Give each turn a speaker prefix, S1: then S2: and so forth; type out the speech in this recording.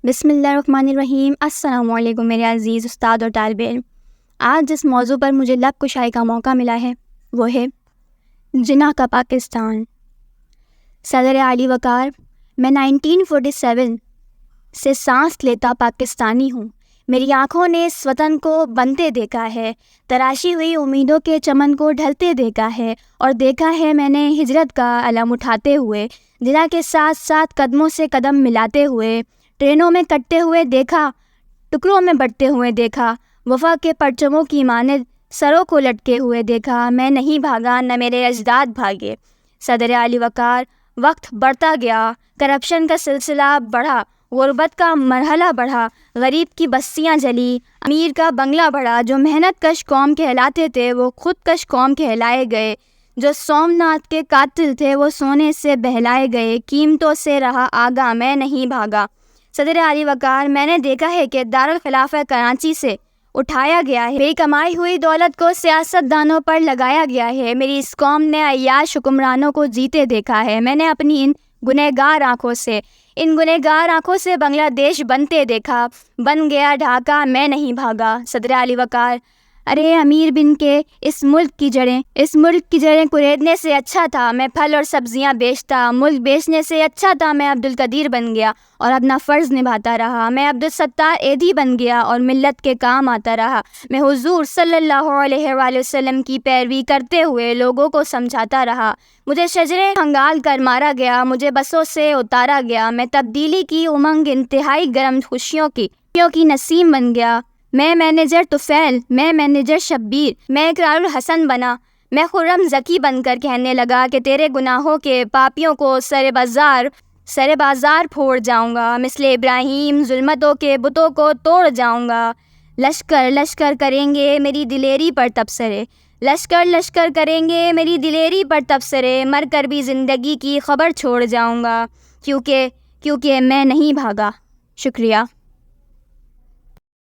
S1: بسم اللہ الرحمن الرحیم۔ السلام علیکم میرے عزیز استاد اور طالب علم۔ آج جس موضوع پر مجھے لب کشائی کا موقع ملا ہے وہ ہے جناح کا پاکستان۔ صدر اعلی وقار، میں 1947 سے سانس لیتا پاکستانی ہوں۔ میری آنکھوں نے اس وطن کو بنتے دیکھا ہے، تراشی ہوئی امیدوں کے چمن کو ڈھلتے دیکھا ہے، اور دیکھا ہے میں نے ہجرت کا علم اٹھاتے ہوئے، جناح کے ساتھ ساتھ قدموں سے قدم ملاتے ہوئے، ٹرینوں میں کٹتے ہوئے دیکھا، ٹکڑوں میں بٹتے ہوئے دیکھا، وفا کے پرچموں کی مانند سروں کو لٹکے ہوئے دیکھا۔ میں نہیں بھاگا، نہ میرے اجداد بھاگے۔ صدر اعلی وقار، وقت بڑھتا گیا، کرپشن کا سلسلہ بڑھا، غربت کا مرحلہ بڑھا، غریب کی بستیاں جلی، امیر کا بنگلہ بڑھا۔ جو محنت کش قوم کہلاتے تھے وہ خود کش قوم کہلائے گئے، جو سومناتھ کے قاتل تھے وہ سونے سے بہلائے گئے۔ قیمتوں سے رہا آگاہ، میں نہیں بھاگا۔ صدر اعلی وقار، میں نے دیکھا ہے کہ دارالخلافہ کراچی سے اٹھایا گیا ہے، میری کمائی ہوئی دولت کو سیاست دانوں پر لگایا گیا ہے۔ میری اس قوم نے عیاش حکمرانوں کو جیتے دیکھا ہے۔ میں نے اپنی ان گنہگار آنکھوں سے بنگلہ دیش بنتے دیکھا۔ بن گیا ڈھاکہ، میں نہیں بھاگا۔ صدر اعلی وقار، ارے امیر بن کے اس ملک کی جڑیں کریدنے سے اچھا تھا میں پھل اور سبزیاں بیچتا، ملک بیچنے سے اچھا تھا میں عبدالقدیر بن گیا اور اپنا فرض نبھاتا رہا۔ میں عبدالستار ایدھی بن گیا اور ملت کے کام آتا رہا۔ میں حضور صلی اللہ علیہ وآلہ وسلم کی پیروی کرتے ہوئے لوگوں کو سمجھاتا رہا۔ مجھے شجرے کھنگال کر مارا گیا، مجھے بسوں سے اتارا گیا۔ میں تبدیلی کی امنگ، انتہائی گرم خوشیوں کی نسیم بن گیا۔ میں مینیجر طفیل، میں مینیجر شبیر، میں اقرار الحسن بنا۔ میں خرم ذکی بن کر کہنے لگا کہ تیرے گناہوں کے پاپیوں کو سر بازار پھوڑ جاؤں گا، مثل ابراہیم ظلمتوں کے بتوں کو توڑ جاؤں گا۔ لشکر کریں گے میری دلیری پر تبصرے، لشکر کریں گے میری دلیری پر تبصرے، مر کر بھی زندگی کی خبر چھوڑ جاؤں گا، کیونکہ میں نہیں بھاگا۔ شکریہ۔